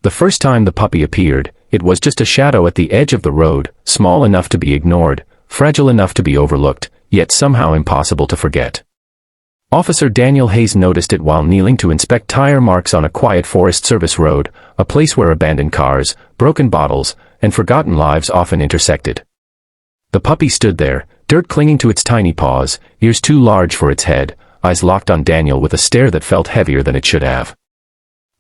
The first time the puppy appeared, it was just a shadow at the edge of the road, small enough to be ignored, fragile enough to be overlooked, yet somehow impossible to forget. Officer Daniel Hayes noticed it while kneeling to inspect tire marks on a quiet Forest Service road, a place where abandoned cars, broken bottles, and forgotten lives often intersected. The puppy stood there, dirt clinging to its tiny paws, ears too large for its head, eyes locked on Daniel with a stare that felt heavier than it should have.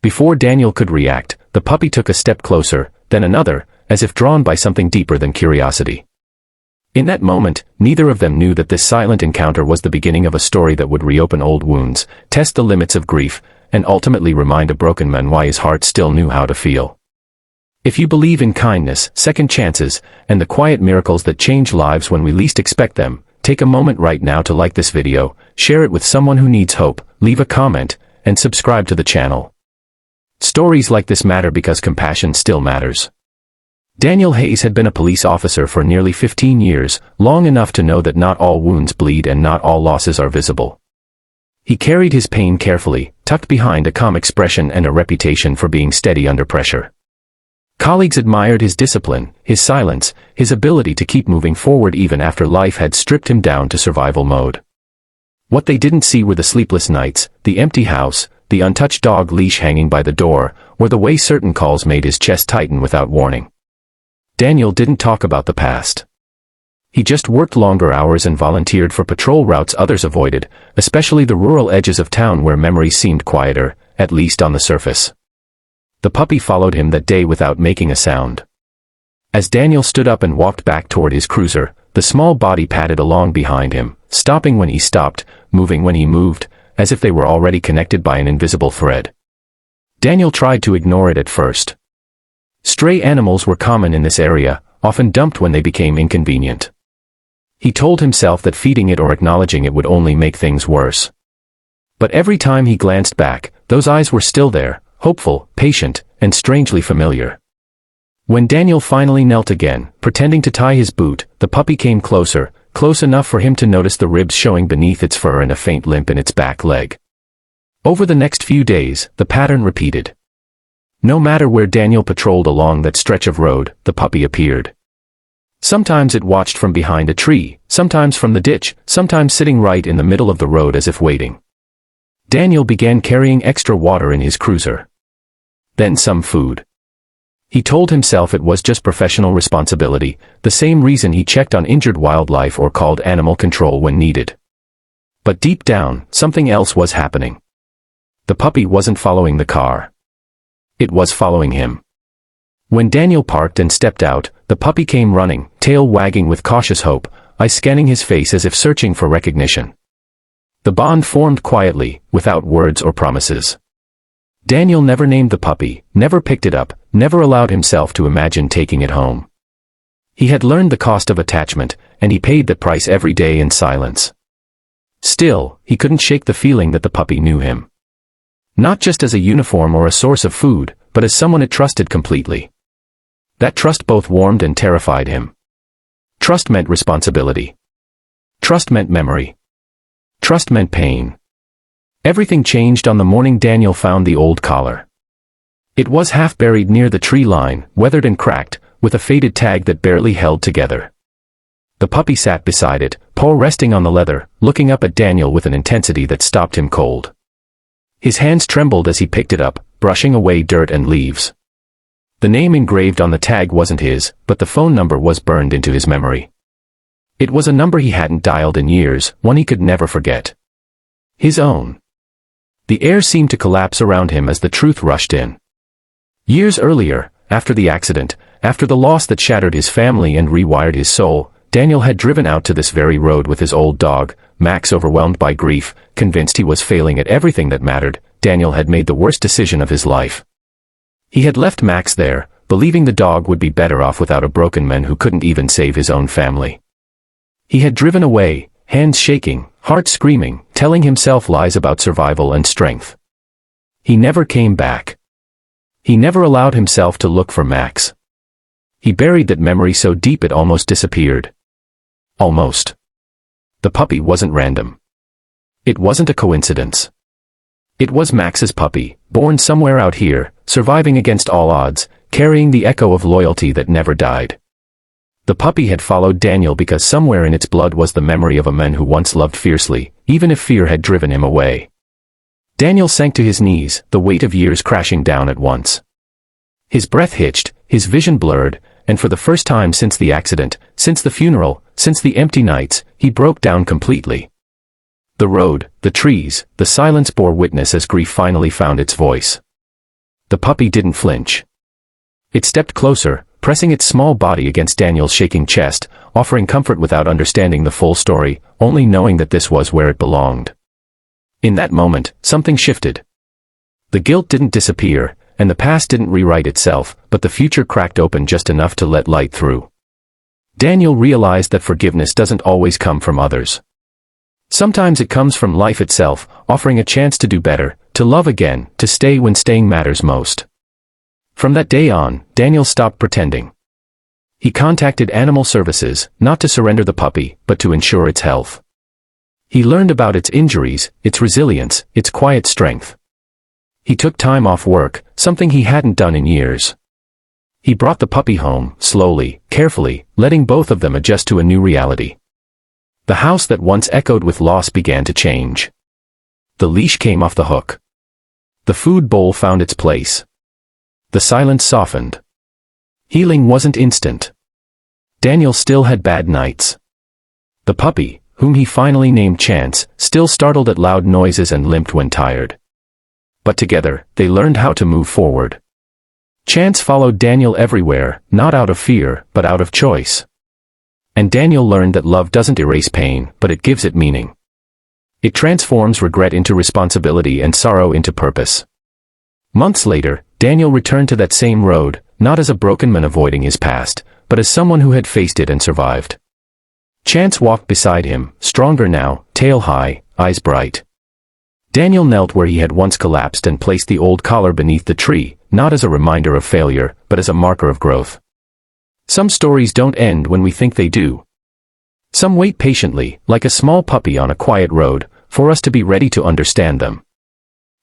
Before Daniel could react, the puppy took a step closer, then another, as if drawn by something deeper than curiosity. In that moment, neither of them knew that this silent encounter was the beginning of a story that would reopen old wounds, test the limits of grief, and ultimately remind a broken man why his heart still knew how to feel. If you believe in kindness, second chances, and the quiet miracles that change lives when we least expect them, take a moment right now to like this video, share it with someone who needs hope, leave a comment, and subscribe to the channel. Stories like this matter because compassion still matters. Daniel Hayes had been a police officer for nearly 15 years, long enough to know that not all wounds bleed and not all losses are visible. He carried his pain carefully, tucked behind a calm expression and a reputation for being steady under pressure. Colleagues admired his discipline, his silence, his ability to keep moving forward even after life had stripped him down to survival mode. What they didn't see were the sleepless nights, the empty house, the untouched dog leash hanging by the door, or the way certain calls made his chest tighten without warning. Daniel didn't talk about the past. He just worked longer hours and volunteered for patrol routes others avoided, especially the rural edges of town where memories seemed quieter, at least on the surface. The puppy followed him that day without making a sound. As Daniel stood up and walked back toward his cruiser, the small body padded along behind him, stopping when he stopped, moving when he moved, as if they were already connected by an invisible thread. Daniel tried to ignore it at first. Stray animals were common in this area, often dumped when they became inconvenient. He told himself that feeding it or acknowledging it would only make things worse. But every time he glanced back, those eyes were still there, hopeful, patient, and strangely familiar. When Daniel finally knelt again, pretending to tie his boot, the puppy came closer, close enough for him to notice the ribs showing beneath its fur and a faint limp in its back leg. Over the next few days, the pattern repeated. No matter where Daniel patrolled along that stretch of road, the puppy appeared. Sometimes it watched from behind a tree, sometimes from the ditch, sometimes sitting right in the middle of the road as if waiting. Daniel began carrying extra water in his cruiser. Then some food. He told himself it was just professional responsibility, the same reason he checked on injured wildlife or called animal control when needed. But deep down, something else was happening. The puppy wasn't following the car. It was following him. When Daniel parked and stepped out, the puppy came running, tail wagging with cautious hope, eyes scanning his face as if searching for recognition. The bond formed quietly, without words or promises. Daniel never named the puppy, never picked it up, never allowed himself to imagine taking it home. He had learned the cost of attachment, and he paid the price every day in silence. Still, he couldn't shake the feeling that the puppy knew him. Not just as a uniform or a source of food, but as someone it trusted completely. That trust both warmed and terrified him. Trust meant responsibility. Trust meant memory. Trust meant pain. Everything changed on the morning Daniel found the old collar. It was half buried near the tree line, weathered and cracked, with a faded tag that barely held together. The puppy sat beside it, paw resting on the leather, looking up at Daniel with an intensity that stopped him cold. His hands trembled as he picked it up, brushing away dirt and leaves. The name engraved on the tag wasn't his, but the phone number was burned into his memory. It was a number he hadn't dialed in years, one he could never forget. His own. The air seemed to collapse around him as the truth rushed in. Years earlier, after the accident, after the loss that shattered his family and rewired his soul, Daniel had driven out to this very road with his old dog, Max. Overwhelmed by grief, convinced he was failing at everything that mattered, Daniel had made the worst decision of his life. He had left Max there, believing the dog would be better off without a broken man who couldn't even save his own family. He had driven away, hands shaking, heart screaming, telling himself lies about survival and strength. He never came back. He never allowed himself to look for Max. He buried that memory so deep it almost disappeared. Almost. The puppy wasn't random. It wasn't a coincidence. It was Max's puppy, born somewhere out here, surviving against all odds, carrying the echo of loyalty that never died. The puppy had followed Daniel because somewhere in its blood was the memory of a man who once loved fiercely, even if fear had driven him away. Daniel sank to his knees, the weight of years crashing down at once. His breath hitched, his vision blurred, and for the first time since the accident, since the funeral, since the empty nights, he broke down completely. The road, the trees, the silence bore witness as grief finally found its voice. The puppy didn't flinch. It stepped closer, pressing its small body against Daniel's shaking chest, offering comfort without understanding the full story, only knowing that this was where it belonged. In that moment, something shifted. The guilt didn't disappear, and the past didn't rewrite itself, but the future cracked open just enough to let light through. Daniel realized that forgiveness doesn't always come from others. Sometimes it comes from life itself, offering a chance to do better, to love again, to stay when staying matters most. From that day on, Daniel stopped pretending. He contacted animal services, not to surrender the puppy, but to ensure its health. He learned about its injuries, its resilience, its quiet strength. He took time off work, something he hadn't done in years. He brought the puppy home, slowly, carefully, letting both of them adjust to a new reality. The house that once echoed with loss began to change. The leash came off the hook. The food bowl found its place. The silence softened. Healing wasn't instant. Daniel still had bad nights. The puppy, whom he finally named Chance, still startled at loud noises and limped when tired. But together, they learned how to move forward. Chance followed Daniel everywhere, not out of fear, but out of choice. And Daniel learned that love doesn't erase pain, but it gives it meaning. It transforms regret into responsibility and sorrow into purpose. Months later, Daniel returned to that same road, not as a broken man avoiding his past, but as someone who had faced it and survived. Chance walked beside him, stronger now, tail high, eyes bright. Daniel knelt where he had once collapsed and placed the old collar beneath the tree, not as a reminder of failure, but as a marker of growth. Some stories don't end when we think they do. Some wait patiently, like a small puppy on a quiet road, for us to be ready to understand them.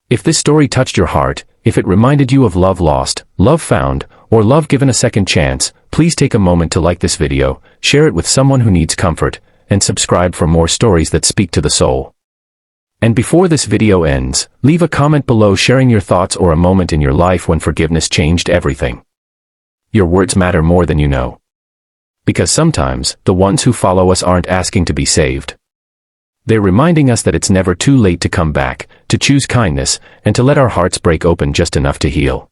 If this story touched your heart, if it reminded you of love lost, love found, or love given a second chance, please take a moment to like this video, share it with someone who needs comfort, and subscribe for more stories that speak to the soul. And before this video ends, leave a comment below sharing your thoughts or a moment in your life when forgiveness changed everything. Your words matter more than you know. Because sometimes, the ones who follow us aren't asking to be saved. They're reminding us that it's never too late to come back, to choose kindness, and to let our hearts break open just enough to heal.